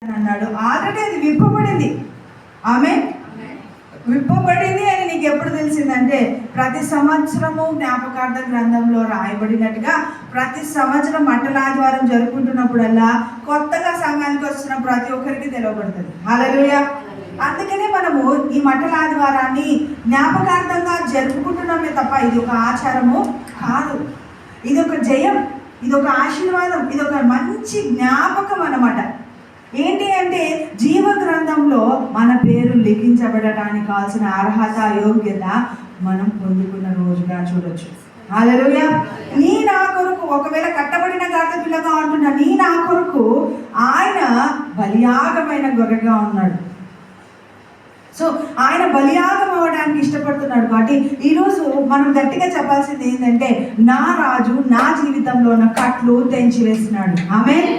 అన్నాడు. ఆల్రెడీ అది విప్పబడింది. ఆమె విప్పబడింది అని నీకు ఎప్పుడు తెలిసిందంటే, ప్రతి సంవత్సరము జ్ఞాపకార్థ గ్రంథంలో రాయబడినట్టుగా ప్రతి సంవత్సరం మంటల ఆదివారం జరుపుకుంటున్నప్పుడల్లా కొత్తగా సంఘానికి వస్తున్న ప్రతి ఒక్కరికి తెలియబడుతుంది. హల్లెలూయా. అందుకనే మనము ఈ మంటల ఆదివారాన్ని జ్ఞాపకార్థంగా జరుపుకుంటున్నామే తప్ప ఇది ఒక ఆచారము కాదు. ఇది ఒక జయం, ఇది ఒక ఆశీర్వాదం, ఇది ఒక మంచి జ్ఞాపకం అన్నమాట. ఏంటి అంటే జీవ గ్రంథంలో మన పేరు లిఖించబడటానికి కావాల్సిన అర్హత యోగ్యత మనం పొందుకున్న రోజుగా చూడొచ్చు. హల్లెలూయా. నీ నా కొరకు, ఒకవేళ కట్టబడిన గాడిద పిల్లగా ఉంటున్నా, నీ నా కొరకు ఆయన బలియాగమైన గొర్రెగా ఉన్నాడు. సో ఆయన బలియాగం అవ్వడానికి ఇష్టపడుతున్నాడు. కాబట్టి ఈరోజు మనం గట్టిగా చెప్పాల్సింది ఏంటంటే, నా రాజు నా జీవితంలో ఉన్న కట్లు తెంచి వేసినాడు. ఆమేన్.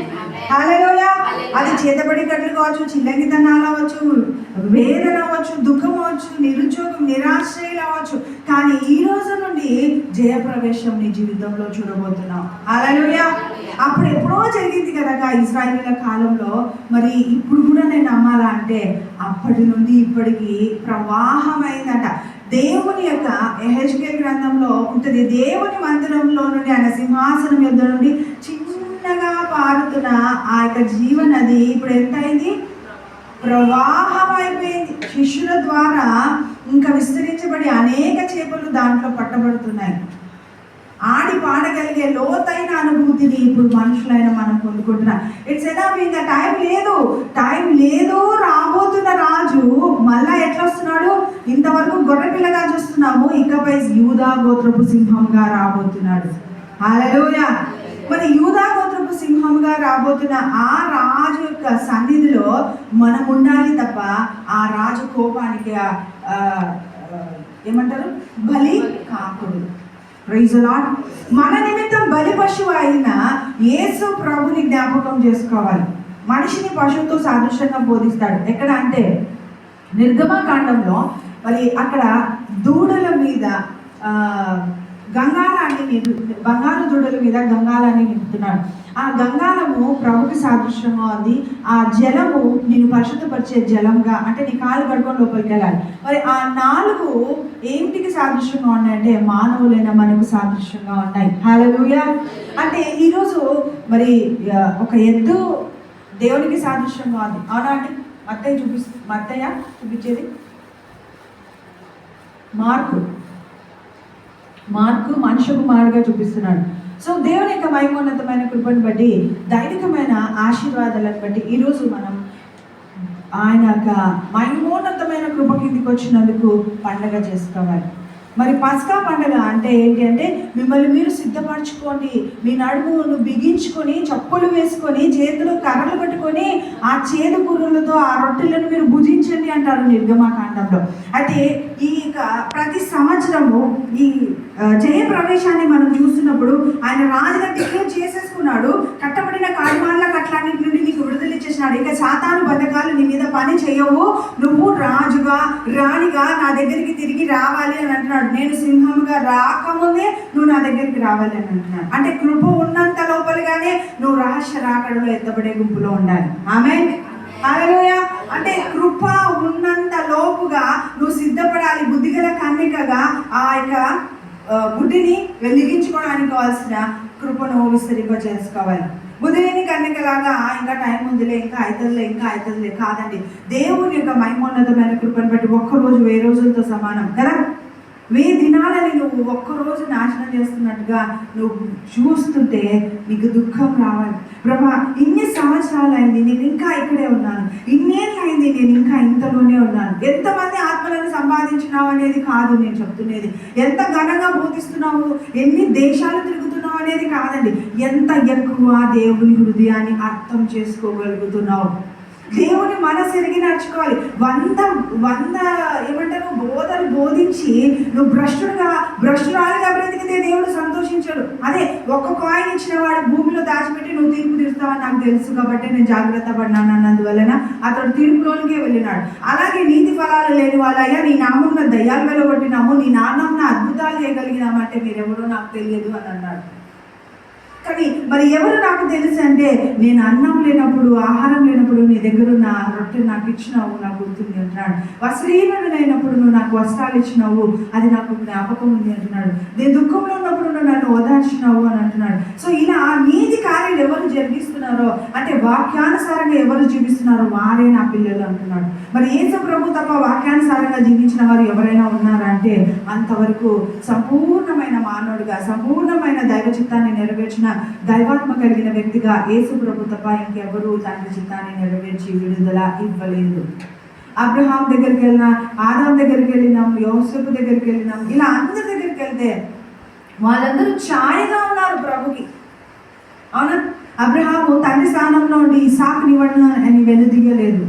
హల్లెలూయా. అది చేతబడి కట్లు కావచ్చు, చిల్లగితనాలు అవ్వచ్చు, వేదన అవ్వచ్చు, దుఃఖం అవ్వచ్చు, నిరుద్యోగం, నిరాశ్రయులు అవ్వచ్చు. కానీ ఈ రోజు నుండి జయప్రవేశం నీ జీవితంలో చూడబోతున్నావు. హల్లెలూయా. అప్పుడు ఎప్పుడో జరిగింది కదా ఇశ్రాయేలీయుల కాలంలో. మరి ఇప్పుడు కూడా నేను నమ్మాలా అంటే అప్పటి నుండి ఇప్పటికి ప్రవాహమైందట. దేవుని యొక్క యెహెజ్కేలు గ్రంథంలో ఉంటుంది, దేవుని మందిరంలో నుండి ఆయన సింహాసనం యొద్ద నుండి చిన్నగా పారుతున్న ఆ యొక్క జీవనది ఇప్పుడు ఎంత అయింది? ప్రవాహం అయిపోయింది. శిష్యుల ద్వారా ఇంకా విస్తరించబడి అనేక చేపలు దాంట్లో పట్టబడుతున్నాయి. ఆడి పాడగలిగే లోతైన అనుభూతిని ఇప్పుడు మనుషులైన మనం పొందుకుంటున్నాం. It's enough. ఇంకా టైం లేదు. రాబోతున్న రాజు మళ్ళా ఎట్లా వస్తున్నాడు? ఇంతవరకు గొర్రెపిల్లగా చూస్తున్నాము, ఇకపై యూదా గోత్రపు సింహంగా రాబోతున్నాడు. హల్లెలూయా. మరి యూదా గోత్రపు సింహంగా రాబోతున్న ఆ రాజు యొక్క సన్నిధిలో మనం ఉండాలి తప్ప ఆ రాజు కోపానికి ఏమంటారు, బలి కాకూడదు. Praise the Lord. మన నిమిత్తం బలి పశువు అయిన యేసు ప్రభుని జ్ఞాపకం చేసుకోవాలి. మనిషిని పశువుతో సాదృశ్యంగా బోధిస్తాడు. ఎక్కడ అంటే నిర్గమకాండంలో మరి అక్కడ దూడల మీద గంగాలాన్ని, బంగారు దూడల మీద గంగాలాన్ని నింపుతున్నాడు. ఆ గంగాలము ప్రభుకి సాదృశ్యంగా ఉంది. ఆ జలము నేను పరిశుద్ధపరిచే జలంగా, అంటే నీ కాలు కడుకొని లోపలికి వెళ్ళాలి. మరి ఆ 4 ఏంటికి సాదృశ్యంగా ఉన్నాయంటే మానవులైన మనకు సాదృశ్యంగా ఉన్నాయి. హల్లెలూయా. అంటే ఈరోజు మరి ఒక ఎద్దు దేవునికి సాదృశ్యంగా ఉంది. అవునా అండి? మత్తయ్య చూపించేది మార్కు మనుష్య కుమారుడుగా చూపిస్తున్నాడు. సో దేవుని యొక్క మహిమోన్నతమైన కృపను బట్టి, దైవికమైన ఆశీర్వాదాలను బట్టి ఈరోజు మనం ఆయన యొక్క మహిమోన్నతమైన కృప కిందికి వచ్చినందుకు పండగ చేసుకోవాలి. మరి పస్కా పండగ అంటే ఏంటి అంటే, మిమ్మల్ని మీరు సిద్ధపరచుకోండి, మీ నడుమును బిగించుకొని, చెప్పులు వేసుకొని, చేతులు కర్రలు పట్టుకొని ఆ చేదు కుర్రలతో ఆ రొట్టెలను మీరు భుజించండి అంటారు నిర్గమకాండంలో. అయితే ఈ ప్రతి సంవత్సరము ఈ జయ ప్రవేశాన్ని మనం చూస్తున్నప్పుడు ఆయన రాజుగా డిక్లేర్ చేసేసుకున్నాడు. కట్టబడిన కాడిమాళ్ళ కట్లన్నిటి నుండి నీకు విడుదల ఇచ్చేసినాడు. ఇక సాతాను బంధకాలు నీ మీద పని చేయవు, నువ్వు రాజుగా రాణిగా నా దగ్గరికి తిరిగి రావాలి అని అంటున్నాడు. నేను సింహంగా రాకముందే నువ్వు నా దగ్గరికి రావాలి అని అంటున్నాడు. అంటే కృప ఉన్నంత లోపలిగానే నువ్వు రహస్య రాకడలో ఎత్తబడే గుంపులో ఉండాలి. ఆమేన్. హల్లెలూయా. అంటే కృప ఉన్నంత లోపుగా నువ్వు సిద్ధపడాలి. బుద్ధిగల కన్యకగా ఆ యొక్క బుద్ధిని వెలిగించుకోవడానికి కావాల్సిన కృపను విస్తరింప చేసుకోవాలి. బుద్ధిని కన్యకలాగా ఇంకా టైం ఉందిలే, ఇంకా అవుతుందిలే కాదండి. దేవుని యొక్క మహిమోన్నతమైన కృపను బట్టి ఒక్కరోజు 1000 రోజులతో సమానం కదా. 1000 దినాలని నువ్వు ఒక్కరోజు నాశనం చేస్తున్నట్టుగా నువ్వు చూస్తుంటే నీకు దుఃఖం రావాలి. ప్రభా, ఇన్ని సంవత్సరాలు అయింది, నేను ఇంకా ఇక్కడే ఉన్నాను, ఇన్నేళ్ళు అయింది, నేను ఇంకా ఇంతలోనే ఉన్నాను. ఎంతమంది ఆత్మలను సంపాదించినావు అనేది కాదు నేను చెప్తున్నది. ఎంత ఘనంగా బోధిస్తున్నావు, ఎన్ని దేశాలు తిరుగుతున్నావు అనేది కాదండి. ఎంత ఎక్కువ దేవుని హృదయాన్ని అర్థం చేసుకోగలుగుతున్నావు. దేవుని మనసు ఎరిగి నడుచుకోవాలి. 100 ఏమంటారు బోధలు బోధించి నువ్వు భ్రష్టురాలుగా బ్రతికితే దేవుడు సంతోషించాడు. అదే ఒక్క కాయిన్ ఇచ్చిన వాడు భూమిలో దాచిపెట్టి నువ్వు తీర్పు తీరుస్తావని నాకు తెలుసు కాబట్టి నేను జాగ్రత్త పడినాను అన్నందువలన అతడు తీర్పులోనికే వెళ్ళినాడు. అలాగే నీతి ఫలాలు లేని వాళ్ళయ్యా, నీ నామం దయ్యాలు వెళ్ళగొట్టినాము, నీ నామం అద్భుతాలు చేయగలిగినామంటే మీరెవరో నాకు తెలియదు అని అన్నాడు. కానీ మరి ఎవరు నాకు తెలుసు అంటే, నేను అన్నం లేనప్పుడు, ఆహారం లేనప్పుడు నీ దగ్గర ఉన్న రొట్టె నాకు ఇచ్చినావు, నాకు గుర్తుంది అంటున్నాడు. వస్త్రహీనుడైనప్పుడు నువ్వు నాకు వస్త్రాలు ఇచ్చినావు, అది నాకు జ్ఞాపకం ఉంది అంటున్నాడు. నేను దుఃఖంలో ఉన్నప్పుడు నువ్వు నన్ను ఓదార్చినావు అని అంటున్నాడు. సో ఇలా నీతి కార్యాలు ఎవరు జరిగిస్తున్నారో అంటే వాక్యానుసారంగా ఎవరు జీవిస్తున్నారో వారే నా పిల్లలు అంటున్నాడు. మరి యేసు ప్రభు తప్ప వాక్యానుసారంగా జీవించిన వారు ఎవరైనా ఉన్నారా అంటే, అంతవరకు సంపూర్ణమైన మానవుడిగా, సంపూర్ణమైన దైవ చిత్తాన్ని నెరవేర్చిన దైవాత్మ కలిగిన వ్యక్తిగా యేసు ప్రభు తప్ప ఇంకెవరూ తండ్రి చిత్తాన్ని నెరవేర్చి విడుదల ఇవ్వలేదు. అబ్రహాం దగ్గరికి వెళ్ళినా, ఆదాం దగ్గరికి వెళ్ళినాం, యోసేపు దగ్గరికి వెళ్ళినాం, ఇలా అందరి దగ్గరికి వెళ్తే వాళ్ళందరూ ఛాయగా ఉన్నారు ప్రభుకి. అవునా? అబ్రహాము తండ్రి స్థానంలో ఉండి ఇసాకుని ఇవ్వడం అని వెనుదిగలేదు.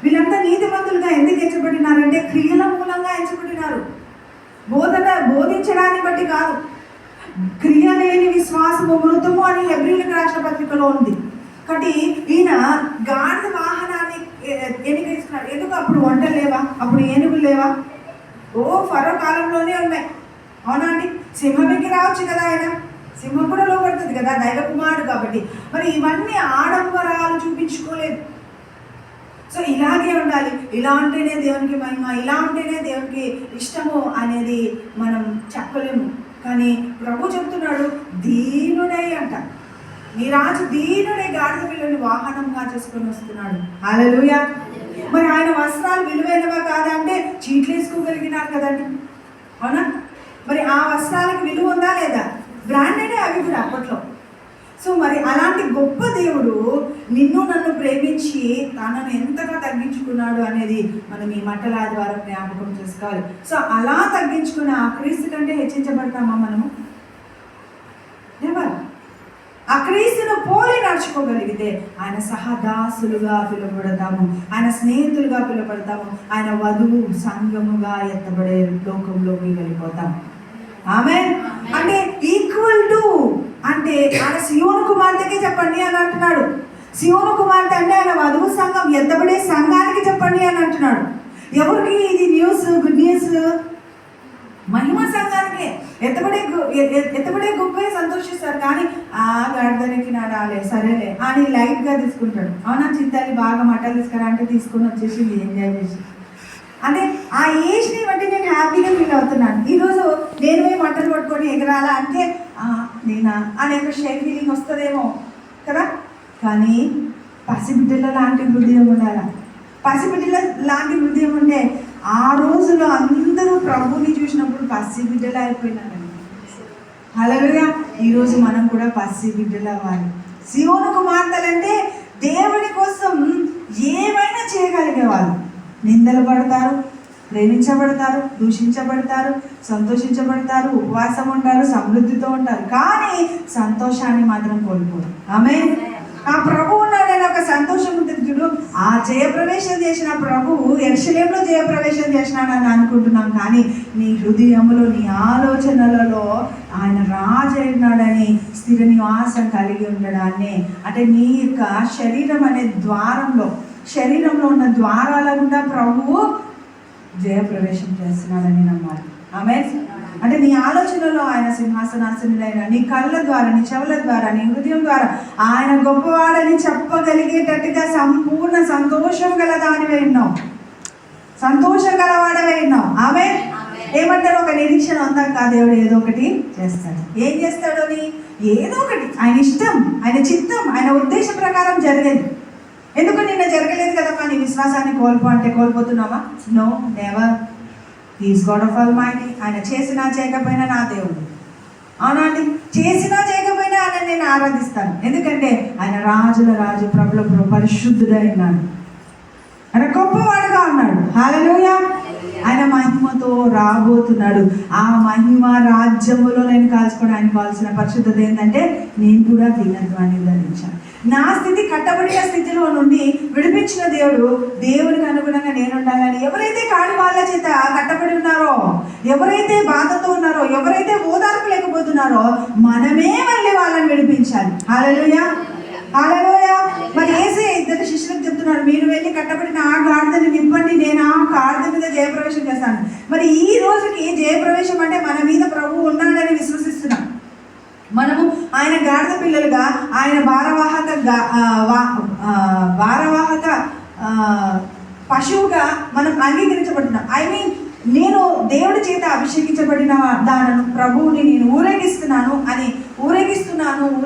వీళ్ళంతా నీతిమంతులుగా ఎందుకు ఎంచబడినారంటే క్రియల మూలంగా ఎంచబడినారు. బోధించడాన్ని బట్టి కాదు. క్రియ లేని విశ్వాసము మృతము అని హెబ్రీయులకు రాసిన పత్రికలో ఉంది. కాబట్టి ఈయన గాడిద వాహనాన్ని ఎన్నికేసుకున్నాడు. ఎందుకు? అప్పుడు వంటలు లేవా? అప్పుడు ఏనుగులు లేవా? ఫరో కాలంలోనే ఉన్నాయి. అవునా అండి? సింహమికి రావచ్చు కదా ఆయన. సింహం కూడా లోపడుతుంది కదా, దైవ కుమారుడు కాబట్టి. మరి ఇవన్నీ ఆడంబరాలు చూపించుకోలేదు. సో ఇలాగే ఉండాలి, ఇలా ఉంటేనే దేవునికి మహిమ, ఇలా ఉంటేనే దేవునికి ఇష్టము అనేది మనం చెప్పలేము. కానీ ప్రభు చెప్తున్నాడు, దీనుడై అంట, నీ రాజు దీనుడై గాడిద పిల్లని వాహనంగా చేసుకొని వస్తున్నాడు. హల్లెలూయా. మరి ఆయన వస్త్రాలు విలువైనవా కాదా అంటే చీట్లు వేసుకోగలిగినారు కదండి. అవునా? మరి ఆ వస్త్రాలకు విలువ ఉందా లేదా? బ్రాండెడే అవి కూడా అప్పట్లో. సో మరి అలాంటి గొప్ప దేవుడు నిన్ను నన్ను ప్రేమించి తనను ఎంతగా తగ్గించుకున్నాడు అనేది మనం ఈ మంటల ఆదివారం జ్ఞాపకం చేసుకోవాలి. సో అలా తగ్గించుకున్న ఆ క్రీస్తు కంటే హెచ్చించబడతామా మనము? ఎవరు? ఆ క్రీస్తును పోలి నడుచుకోగలిగితే ఆయన సహదాసులుగా పిలువబడతాము, ఆయన స్నేహితులుగా పిలువబడతాము, ఆయన వధువు సంఘముగా ఎత్తబడే లోకంలోకి వెళ్ళిపోతాం. ఆమేన్. అంటే ఈక్వల్ టు అంటే ఆయన సియోను కుమార్తెకి చెప్పండి అని అంటున్నాడు. సియోను కుమార్తె అంటే ఆయన వధువు సంఘం, ఎత్తబడే సంఘానికి చెప్పండి అని అంటున్నాడు. ఎవరికి ఇది న్యూస్? గుడ్ న్యూస్ మహిమ సంఘానికి. ఎత్తబడే గొప్పగా సంతోషిస్తారు. కానీ ఆ గాడిదనికి నాడాలే, సరేలే అని లైట్గా తీసుకుంటాడు. అవునా? చింతల్ని బాగా మటలు తీసుకురా అంటే తీసుకొని వచ్చేసి ఎంజాయ్ చేసి, అంటే ఆ ఏజ్ని బట్టి నేను హ్యాపీగా ఫీల్ అవుతున్నాను. ఈరోజు నేను పోయి మటలు పట్టుకొని ఎగరాలా అంటే నేనా అనే ఒక షేక్ ఫీలింగ్ వస్తుందేమో కదా. కానీ పసిబిడ్డల లాంటి హృదయం ఉండాలి. పసిబిడ్డల లాంటి హృదయం ఉంటే ఆ రోజులో అందరూ ప్రభువుని చూసినప్పుడు పసిబిడ్డలు అయిపోయినారండి. హల్లెలూయా. ఈరోజు మనం కూడా పసిబిడ్డలు అవ్వాలి. సియోను కుమార్తెలంటే దేవుని కోసం ఏమైనా చేయగలిగేవాళ్ళు. నిందలు పడతారు, ప్రేమించబడతారు, దూషించబడతారు, సంతోషించబడతారు, ఉపవాసం ఉంటారు, సమృద్ధితో ఉంటారు, కానీ సంతోషాన్ని మాత్రం కోల్పోరు. ఆమేన్. ఆ ప్రభు ఉన్నాడని ఒక సంతోషం ఉంటుంది చూడు. ఆ జయప్రవేశం చేసిన ప్రభువు యెరూషలేములో జయప్రవేశం చేసినాడని అనుకుంటున్నాం, కానీ నీ హృదయంలో, నీ ఆలోచనలలో ఆయన రాజు అయినాడని స్థిర నివాసం కలిగి ఉండడాన్ని, అంటే నీ యొక్క శరీరం అనే ద్వారంలో, శరీరంలో ఉన్న ద్వారాల గుండా ప్రభువు జయప్రవేశం చేస్తున్నాడని నమ్మాలి. ఆమేన్. అంటే నీ ఆలోచనలో ఆయన సింహాసనాసనుడైన, నీ కళ్ళ ద్వారా, నీ చెవుల ద్వారా, నీ హృదయం ద్వారా ఆయన గొప్పవాడని చెప్పగలిగేటట్టుగా సంపూర్ణ సంతోషం గల దానివై ఉన్నావు, సంతోషం గలవాడవై ఉన్నావు. ఆమేన్. ఏమంటారు? ఒక నిరీక్షణ ఉందాక దేవుడు ఏదో ఒకటి చేస్తాడు. ఏం చేస్తాడు అని? ఏదో ఒకటి ఆయన ఇష్టం, ఆయన చిత్తం, ఆయన ఉద్దేశ ప్రకారం జరిగేది. ఎందుకు నిన్న జరగలేదు కదమ్మా నీ విశ్వాసాన్ని కోల్పో అంటే కోల్పోతున్నావా? No, never. Is God of almighty. ఆయన చేసినా చేయకపోయినా నా దేవుడు. అవునండి, చేసినా చేయకపోయినా ఆయన నేను ఆరాధిస్తాను. ఎందుకంటే ఆయన రాజుల రాజు, ప్రభుల ప్రభు, పరిశుద్ధుడై ఉన్నాడు. ఆయన గొప్పవాడుగా ఉన్నాడు. హల్లెలూయా. ఆయన మహిమతో రాబోతున్నాడు. ఆ మహిమ రాజ్యములో నేను కాల్చుకోవడానికి కావాల్సిన పరిశుద్ధత ఏంటంటే నేను కూడా దీనత్వాన్ని ధరించాను. నా స్థితి కట్టబడిన స్థితిలో నుండి విడిపించిన దేవుడు, దేవునికి అనుగుణంగా నేను ఉండాలని ఎవరైతే కాడి వాళ్ళ చేత కట్టబడి ఉన్నారో, ఎవరైతే బాధతో ఉన్నారో, ఎవరైతే ఓదార్పు లేకపోతున్నారో మనమే మళ్ళీ వాళ్ళని విడిపించాలి. హల్లెలూయా, హల్లెలూయా. మరి యేసే ఇద్దరు శిష్యులకు చెప్తున్నాడు, మీరు వెళ్ళి కట్టబడిన ఆ గాడిదని నింపండి, నేను ఆ గాడిద మీద జయప్రవేశం చేస్తాను. మరి ఈ రోజుకి జయప్రవేశం అంటే మన మీద ప్రభువు ఉన్నాడని విశ్వసిస్తున్నాం. మనము ఆయన గాడిద పిల్లలుగా, ఆయన భారవాహక పశువుగా మనం అంగీకరించబడుతున్నాం. నేను దేవుడి చేత అభిషేకించబడిన దానను, ప్రభువుని నేను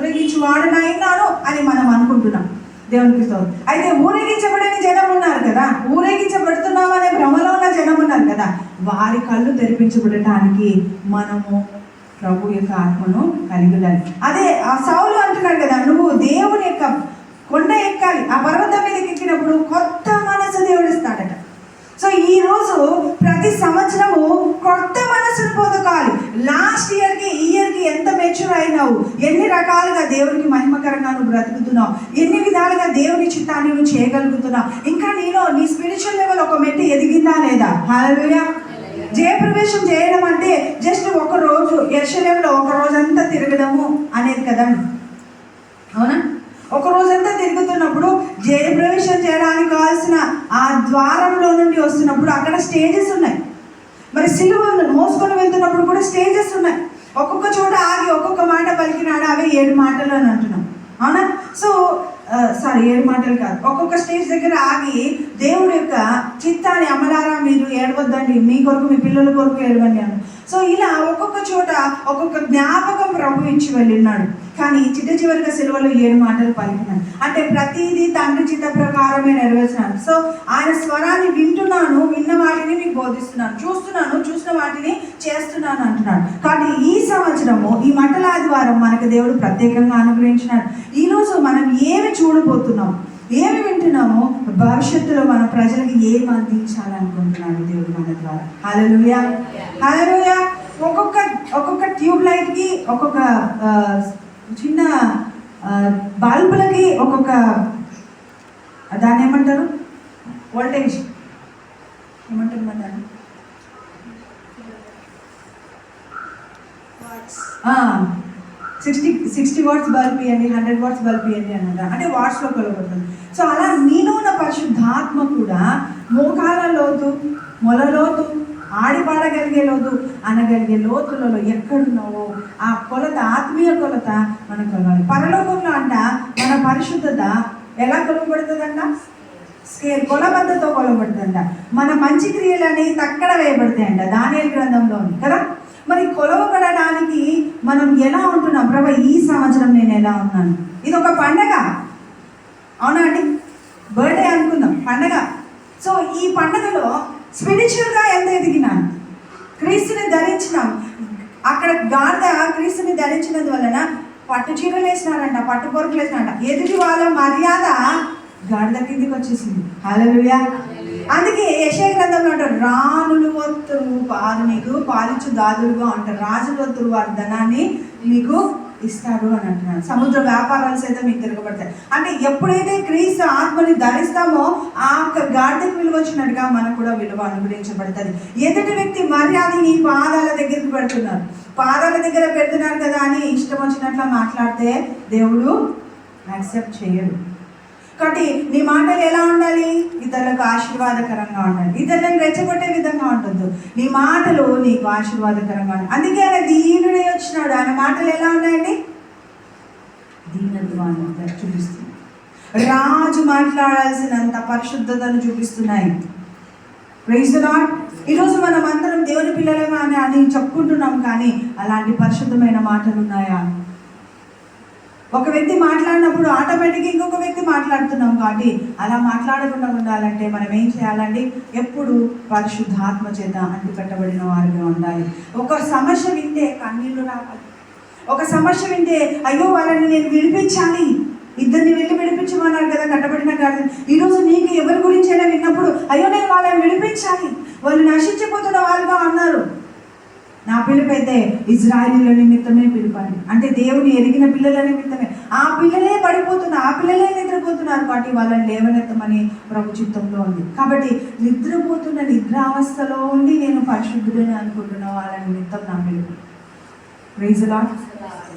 ఊరేగించువాడునైనాను అని మనం అనుకుంటున్నాం. దేవునికి స్తోత్రం. అయితే ఊరేగించబడిన జనం ఉన్నారు కదా, ఊరేగించబడుతున్నాం అనే భ్రమలో ఉన్న జనం ఉన్నారు కదా, వారి కళ్ళు తెరిపించబడటానికి మనము ప్రభు యొక్క ఆత్మను కలిగి ఉండాలి. అదే ఆ సౌలు అంటున్నాడు కదా, నువ్వు దేవుని యొక్క కొండ ఎక్కాలి, ఆ పర్వతం మీద ఎక్కినప్పుడు కొత్త మనసు దేవుడు ఇస్తాడట. సో ఈరోజు ప్రతి సంవత్సరము కొత్త మనసును పొందుకోవాలి. లాస్ట్ ఇయర్కి ఈ ఇయర్కి ఎంత మెచ్యూర్ అయినావు, ఎన్ని రకాలుగా దేవునికి మహిమకరంగా నువ్వు బ్రతుకుతున్నావు, ఎన్ని విధాలుగా దేవుని చిత్తాన్ని నువ్వు చేయగలుగుతున్నావు, ఇంకా నీ స్పిరిచువల్ లెవెల్ ఒక మెట్టు ఎదిగిందా లేదా? హల్లెలూయా. జయప్రవేశం చేయడం అంటే జస్ట్ ఒక రోజు యెరూషలేములో ఒక రోజంతా తిరగడము అనేది కదా, అవునా? ఒక రోజంతా తిరుగుతున్నప్పుడు జయప్రవేశం చేయడానికి కావాల్సిన ఆ ద్వారంలో నుండి వస్తున్నప్పుడు అక్కడ స్టేజెస్ ఉన్నాయి. మరి సిలువను మోసుకొని వెళ్తున్నప్పుడు కూడా స్టేజెస్ ఉన్నాయి. ఒక్కొక్క చోట ఆగి ఒక్కొక్క మాట పలికినాడు, అవే 7 మాటలు అని అంటున్నాం, అవునా? సో 7 మాటలు కాదు, ఒక్కొక్క స్టేజ్ దగ్గర ఆగి దేవుడి యొక్క చిత్తాన్ని, అమలారా మీరు ఏడవద్దండి, మీ కొరకు మీ పిల్లల కొరకు ఏడవండి అని. సో ఇలా ఒక్కొక్క చోట ఒక్కొక్క జ్ఞాపకం ప్రభు ఇచ్చి వెళ్ళినాడు. కానీ చివరిగా సిలువలో 7 మాటలు పలికినాడు. అంటే ప్రతిదీ తండ్రి చిత్త ప్రకారమే నెరవేర్చినాడు. సో ఆయన స్వరాన్ని విన్న వాటిని మీకు బోధిస్తున్నాను, చూసిన వాటిని చేస్తున్నాను అంటున్నాడు. కాబట్టి ఈ సంవత్సరము ఈ మండల ఆదివారం మనకు దేవుడు ప్రత్యేకంగా అనుగ్రహించినాడు. ఈరోజు మనం ఏమి చూడబోతున్నాం, ఏమి వింటున్నామో, భవిష్యత్తులో మన ప్రజలకు ఏమి అందించాలనుకుంటున్నాడు దేవుడు మన ద్వారా. హల్లెలూయా, హల్లెలూయా. ఒక్కొక్క ట్యూబ్ లైట్కి, ఒక్కొక్క చిన్న బల్బులకి ఒక్కొక్క దాన్ని ఏమంటారు, వోల్టేజ్ ఏమంటారు మన దాన్ని, 60 వాట్స్ బల్బ్ ఇవ్వండి, 100 వాట్స్ బల్బ్ ఇవ్వండి అన్నమాట. అంటే వాట్స్లో కొలబడుతుంది. సో అలా నీలో ఉన్న పరిశుద్ధాత్మ కూడా మోకాల లోతు, మొల లోతు, ఆడిపాడగలిగే లోతు అనగలిగే లోతులలో ఎక్కడున్నావో ఆ కొలత, ఆత్మీయ కొలత మనం కొలవాలి. పరలోకంలో అంట మన పరిశుద్ధత ఎలా కొలవబడుతుందంట? స్కేల్, కొలబద్దతో కొలబడుతుందంట. మన మంచి క్రియలని తక్కడ వేయబడతాయంట, దానియేలు గ్రంథంలో ఉంది కదా. మరి కొలవబడడానికి మనం ఎలా ఉంటున్నాం? ప్రభు ఈ సంవత్సరం నేను ఎలా ఉన్నాను? ఇది ఒక పండగ, అవునా అండి? బర్త్డే అనుకుందాం, పండగ. సో ఈ పండగలో స్పిరిచువల్గా ఎంత ఎదిగినాను, క్రీస్తుని ధరించినాం. అక్కడ గాడిద క్రీస్తుని ధరించినందు వలన పట్టు చీరలు వేసినారంట, పట్టు పొరుకులు వేసినారంట. ఎదుటి వాళ్ళ మర్యాద గాడిద కిందికి వచ్చేసింది. హల్లెలూయా. అందుకే యెషయా గ్రంథంలో అంటారు, రాణులు వత్తురు పాలు నీకు పాలించు దాదులుగా అంటారు, రాజులు వత్తురు వారి ధనాన్ని మీకు ఇస్తాడు అని అంటున్నాడు. సముద్ర వ్యాపారాలు సైతం మీకు తిరగబడతాయి. అంటే ఎప్పుడైతే క్రీస్తు ఆత్మని ధరిస్తామో ఆ గాడిదకు విలువ వచ్చినట్టుగా మనకు కూడా విలువ అనుగ్రహించబడుతుంది. ఎదుటి వ్యక్తి మర్యాదని పాదాల దగ్గరికి పెడుతున్నారు కదా అని ఇష్టం వచ్చినట్లు మాట్లాడితే దేవుడు యాక్సెప్ట్ చేయడు. కాబట్టి నీ మాటలు ఎలా ఉండాలి? ఇతరులకు ఆశీర్వాదకరంగా ఉండాలి, ఇతరులను రెచ్చగొట్టే విధంగా ఉండద్దు. నీ మాటలు నీకు ఆశీర్వాదకరంగా ఉండాలి. అందుకే ఆయన దీనుడే వచ్చినాడు. ఆయన మాటలు ఎలా ఉన్నాయండి? దీనత్వాన్ని చూపిస్తున్నాయి. రాజు మాట్లాడాల్సినంత పరిశుద్ధతను చూపిస్తున్నాయి. Praise the Lord. ఈరోజు మనం అందరం దేవుని పిల్లలమే అని చెప్పుకుంటున్నాం, కానీ అలాంటి పరిశుద్ధమైన మాటలు ఉన్నాయా? ఒక వ్యక్తి మాట్లాడినప్పుడు ఆటోమేటిక్గా ఇంకొక వ్యక్తి మాట్లాడుతున్నాం. కాబట్టి అలా మాట్లాడకుండా ఉండాలంటే మనం ఏం చేయాలండి? ఎప్పుడు పరిశుద్ధాత్మ చేత అంటిపెట్టబడిన వారిగా ఉండాలి. ఒక సమస్య వింటే కన్నీళ్లు రావాలి. ఒక సమస్య వింటే అయ్యో వాళ్ళని నేను విడిపించాలి, ఇద్దరిని వెళ్ళి విడిపించమన్నారు కదా కట్టబడిన గాడిద. ఈరోజు నీకు ఎవరి గురించైనా విన్నప్పుడు అయ్యో నేను వాళ్ళని విడిపించాలి, వాళ్ళు నశించిపోతున్న వాళ్ళుగా ఉన్నారు. నా పిలుపైతే ఇజ్రాయేలీల నిమిత్తమే పిలుపండి, అంటే దేవుని ఎరిగిన పిల్లల నిమిత్తమే. ఆ పిల్లలే పడిపోతున్నారు, ఆ పిల్లలే నిద్రపోతున్నారు. కాబట్టి వాళ్ళని లేవనెత్తమని ప్రభు చిత్తంలో ఉంది. కాబట్టి నిద్రపోతున్న నిద్రావస్థలో ఉండి నేను పరిశుద్ధుడని అనుకుంటున్న వాళ్ళ నిమిత్తం నా పిలుపు. Praise the Lord.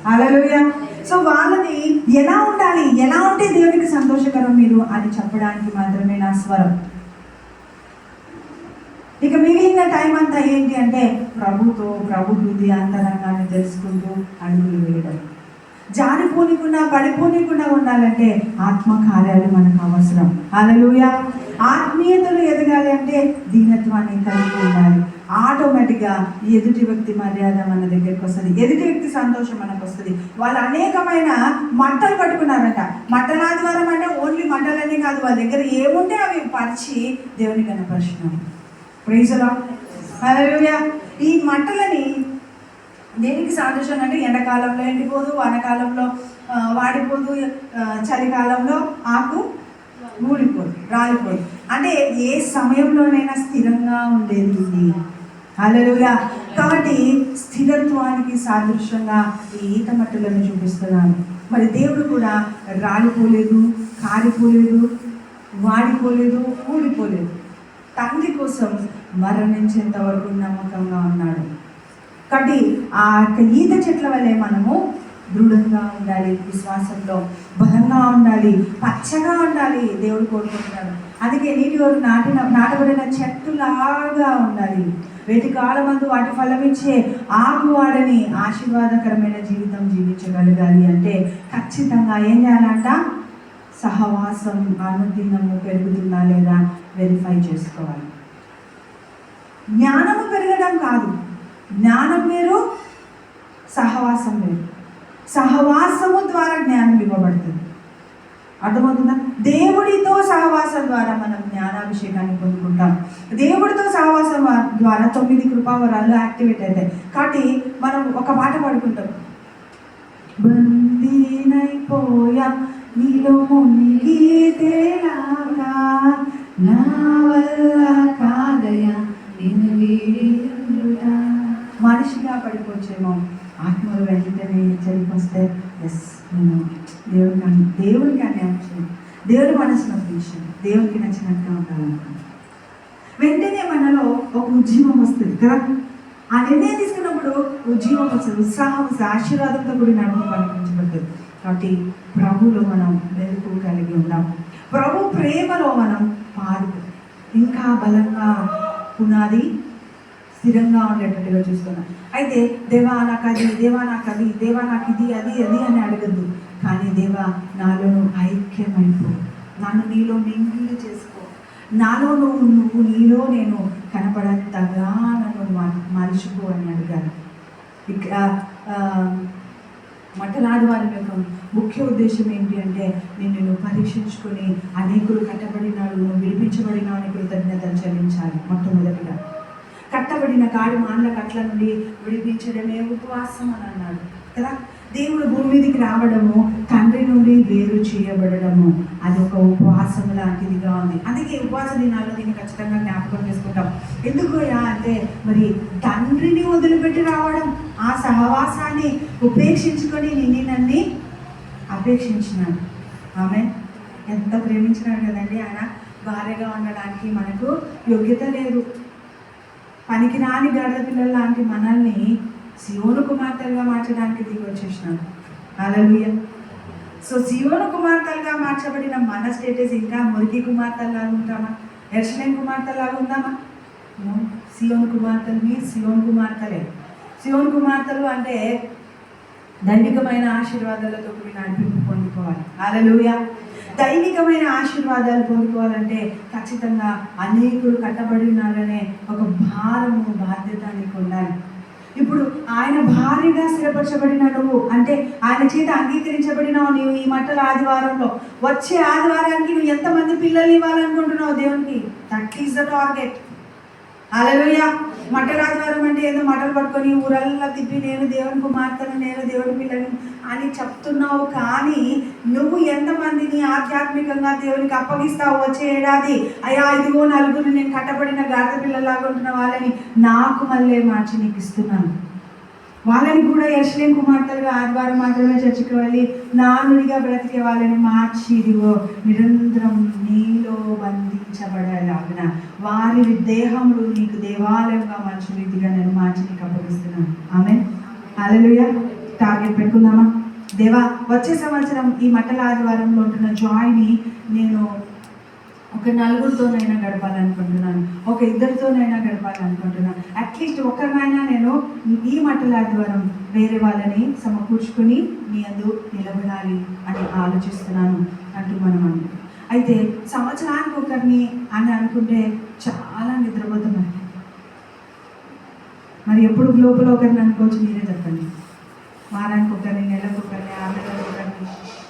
Hallelujah. So వాళ్ళని ఎలా ఉండాలి, ఎలా ఉంటే దేవునికి సంతోషకరం మీరు అని చెప్పడానికి మాత్రమే నా స్వరం. ఇక మిగిలిన టైం అంతా ఏంటి అంటే ప్రభు హృదయ అంతరంగాన్ని తెలుసుకుంటూ అడుగులు వేయడం. జారిపోనికుండా పడిపోనికుండా ఉండాలంటే ఆత్మకార్యాలు మనకు అవసరం. హల్లెలూయా. ఆత్మీయతలు ఎదగాలి అంటే దీనత్వాన్ని కలిగి ఉండాలి. ఆటోమేటిక్గా ఎదుటి వ్యక్తి మర్యాద మన దగ్గరికి వస్తుంది, ఎదుటి వ్యక్తి సంతోషం మనకు వస్తుంది. వాళ్ళు అనేకమైన మంటలు పట్టుకున్నారంట. మట్టల ఆదివారం అంటే ఓన్లీ మంటలన్నీ కాదు, వాళ్ళ దగ్గర ఏముంటే అవి పరిచి దేవుని కనపరుచున్నాం. Praise the Lord. హల్లెలూయా. ఈ మంటలని దేనికి సాదృశ్యం అంటే ఎండాకాలంలో ఎండిపోదు, వానకాలంలో వాడిపోదు, చలికాలంలో ఆకు ఊడిపోదు, రాలిపోదు. అంటే ఏ సమయంలోనైనా స్థిరంగా ఉండేది ఇది. హల్లెలూయా. కాబట్టి స్థిరత్వానికి సాదృశ్యంగా ఈ ఈత మట్టలను చూపిస్తున్నాను. మరి దేవుడు కూడా రాలిపోలేదు, కారిపోలేదు, వాడిపోలేదు, ఊడిపోలేదు. తండ్రి కోసం మరణించేంత వరకు నమ్మకంగా ఉన్నాడు. కాబట్టి ఆ ఈత చెట్ల వల్లే మనము దృఢంగా ఉండాలి, విశ్వాసంలో బలంగా ఉండాలి, పచ్చగా ఉండాలి. దేవుడు కోరుకుంటున్నాడు. అందుకే నీటి వరకు నాటబడిన చెట్టులాగా ఉండాలి. వేటి కాలమందు వాటి ఫలమిచ్చే ఆకువాడని ఆశీర్వాదకరమైన జీవితం జీవించగలగాలి అంటే ఖచ్చితంగా ఏం చేయాలంట? సహవాసం అనుదినము పెరుగుతుందా లేదా వెరిఫై చేసుకోవాలి. జ్ఞానము పెరగడం కాదు, జ్ఞానం వేరు, సహవాసం వేరు. సహవాసము ద్వారా జ్ఞానం ఇవ్వబడుతుంది. అర్థమవుతుందా? దేవుడితో సహవాసం ద్వారా మనం జ్ఞానాభిషేకాన్ని పొందుకుంటాం. దేవుడితో సహవాసం ద్వారా 9 కృపావరాలు యాక్టివేట్ అవుతాయి. కాబట్టి మనం ఒక పాట పాడుకుంటాం. బందీనైపోయా నీలో మునిగితేలాగా, నా వల్ల కాదయా నిన్ను వీడియుండుట. మనిషిగా పడిపోవచ్చేమో, ఆత్మలు వెంటనే హెచ్చరికొస్తే ఎస్ నేను దేవునికి అన్యాయం చేయను, దేవుడి మనసు నొప్పించాను, దేవునికి నచ్చినట్టుగా ఉండాలనుకున్నాను. వెంటనే మనలో ఒక ఉద్యమం వస్తుంది కదా. ఆ నిర్ణయం తీసుకున్నప్పుడు ఉద్యమం వస్తుంది, ఉత్సాహం వస్తుంది, ఆశీర్వాదంతో కూడిన అనుభవం కనిపించబడుతుంది. కాబట్టి ప్రభువులో మనం మెరుపు కలిగి ఉందాం. ప్రభు ప్రేమలో మనం పాల్గొ ఇంకా బలంగా పునాది స్థిరంగా ఉండేటట్టుగా చూస్తున్నాం. అయితే దేవా నాకు అది, దేవా నాకు అది, దేవా నాకు ఇది, అది అది అని అడగద్దు. కానీ దేవా నాలో నువ్వు ఐక్యమైపో, నన్ను నీలో మింగిలి చేసుకో, నాలో నువ్వు నీలో నేను కనపడంతగా నన్ను మలుచుకో అని అడిగాను. మట్టలాది వారి యొక్క ముఖ్య ఉద్దేశం ఏంటి అంటే నిన్ను పరీక్షించుకొని అనేకులు కట్టబడినాడు, నువ్వు విడిపించబడినావు అని కృతజ్ఞతలు చెల్లించాలి. మొట్టమొదటిగా కట్టబడిన కాడి మాండ్ల కట్ల నుండి విడిపించడమే ఉపవాసం అని అన్నాడు కదా. దేవుడు భూమి మీదకి రావడము, తండ్రి నుండి వేరు చేయబడము, అది ఒక ఉపవాసం లాంటిదిగా ఉంది. అందుకే ఉపవాస దినాల్లో దీన్ని ఖచ్చితంగా జ్ఞాపకం చేసుకుంటాం. ఎందుకయ్యా అంటే మరి తండ్రిని వదిలిపెట్టి రావడం, ఆ సహవాసాన్ని ఉపేక్షించుకొని నన్ను అపేక్షించినాడు. ఆమె ఎంత ప్రేమించినాడు కదండి. ఆయన భార్యగా ఉండడానికి మనకు యోగ్యత లేదు. పనికిరాని గాడిద పిల్లల లాంటి మనల్ని సియోను కుమార్తెలుగా మార్చడానికి దిగి వచ్చేసినాడు. హల్లెలూయా. సో సియోను కుమార్తెలుగా మార్చబడిన మన స్టేటస్ ఇంకా మురికి కుమార్తెలాగా ఉంటామా? యెరూషలేము కుమార్తెలాగా ఉందామా? సియోను కుమార్తెలు, మీరు సియోను కుమార్తెలే. సియోను కుమార్తెలు అంటే దైవికమైన ఆశీర్వాదాలతో కూడిన నడిపింపు పొందుకోవాలి. హల్లెలూయా. దైవికమైన ఆశీర్వాదాలు పొందుకోవాలంటే ఖచ్చితంగా అనేకులు కట్టబడినారనే ఒక భారము, బాధ్యత నీకు ఉండాలి. ఇప్పుడు ఆయన భార్యగా స్థిరపరచబడిన నువ్వు అంటే ఆయన చేత అంగీకరించబడినావు. నీవు ఈ మట్టల ఆదివారంలో వచ్చే ఆదివారానికి నువ్వు ఎంతమంది పిల్లల్ని ఇవ్వాలనుకుంటున్నావు దేవునికి? That is the target. Hallelujah. మట్టల ఆదివారం అంటే ఏదో మటలు పట్టుకొని ఊరల్లా తిప్పి నేను దేవుని కుమార్తెను, నేను దేవుని పిల్లని అని చెప్తున్నావు. కానీ నువ్వు ఎంతమందిని ఆధ్యాత్మికంగా దేవునికి అప్పగిస్తావు? వచ్చే ఏడాది అయ్యా ఇదిగో నలుగురు నేను కట్టబడిన గాడిద పిల్లలాగా ఉంటున్న వాళ్ళని నాకు మళ్ళీ మార్చి నీకు ఇస్తున్నాను. వాళ్ళని కూడా యెరూషలేము కుమార్తెలుగా ఆదివారం మాత్రమే చర్చికి వెళ్ళి నానుడిగా బ్రతికే వాళ్ళని మార్చి ఇదిగో నిరంతరం నీలో బంధించబడేలాగిన వారి దేహములు నీకు దేవాలయంగా మంచి రీతిగా నేను మార్చి నీకు అప్పగిస్తున్నాను. ఆమేన్. హల్లెలూయా. టార్గెట్ పెట్టుకుందామా? దేవా వచ్చే సంవత్సరం ఈ మట్టల ఆదివారంలో ఉంటున్న జాయ్ని నేను ఒక నలుగురితోనైనా గడపాలనుకుంటున్నాను, ఒక ఇద్దరితోనైనా గడపాలనుకుంటున్నాను. అట్లీస్ట్ ఒకరినైనా నేను ఈ మట్టల ఆదివారం వేరే వాళ్ళని సమకూర్చుకొని మీ అందు నిలబడాలి అని ఆలోచిస్తున్నాను అంటూ మనం అనుకుంటాం. అయితే సంవత్సరానికి ఒకరిని అని అనుకుంటే చాలా నిద్రపోతున్నాను. మరి ఎప్పుడు లోపల ఒకరిని అనుకోవచ్చు, మీరే చెప్పండి. వారానికి ఒకరిని, నెలకు ఒకరిని, 6 నెలలకు ఒకరిని,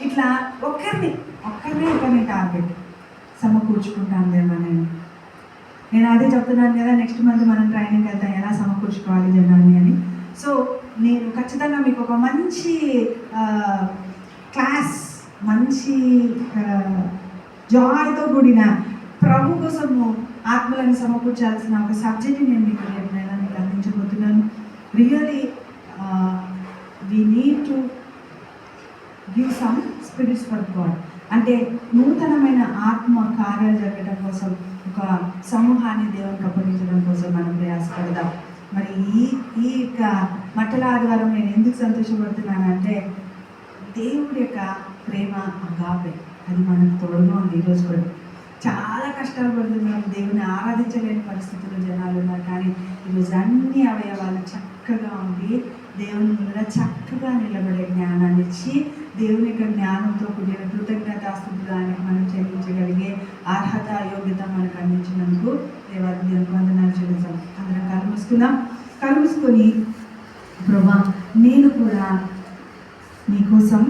ఇట్లా ఒకరిని టార్గెట్ సమకూర్చుకుంటాను. నేను అదే చెప్తున్నాను కదా, నెక్స్ట్ మంత్ మనం ట్రైనింగ్కి వెళ్తాం ఎలా సమకూర్చుకోవాలి జనాన్ని అని. సో నేను ఖచ్చితంగా మీకు ఒక మంచి క్లాస్, మంచి జాయ్తో కూడిన ప్రభు కోసము ఆత్మలను సమకూర్చాల్సిన ఒక సబ్జెక్ట్ని నేను మీకు మీకు అందించబోతున్నాను. Really we need to give some spirits for God. అంటే నూతనమైన ఆత్మ కార్యాలు జరగడం కోసం, ఒక సమూహాన్ని దేవునికి అప్పగించడం కోసం మనం ప్రయాసపడదాం. మరి ఈ యొక్క మట్టల ఆదివారం నేను ఎందుకు సంతోషపడుతున్నానంటే, దేవుడి యొక్క ప్రేమ అగాపే అది మనకు తోడుగా ఉంది. ఈరోజు కూడా చాలా కష్టాలు పడుతున్నారు, దేవుని ఆరాధించలేని పరిస్థితుల్లో జనాలు ఉన్నారు. కానీ ఈరోజు అన్ని అవయవాలు చక్కగా ఉండి దేవుని ముందర చక్కగా నిలబడే జ్ఞానాన్ని ఇచ్చి, దేవుని యొక్క జ్ఞానంతో కూడిన కృతజ్ఞతాస్తుతులు ఆయనకు మనం చెల్లించగలిగే అర్హత, యోగ్యత మనకు అందించినందుకు దేవాది దేవునికి వందనాలు చెల్లిస్తాం. అందరం కళ్ళు మూసుకొని, ప్రభా నేను కూడా నీకోసం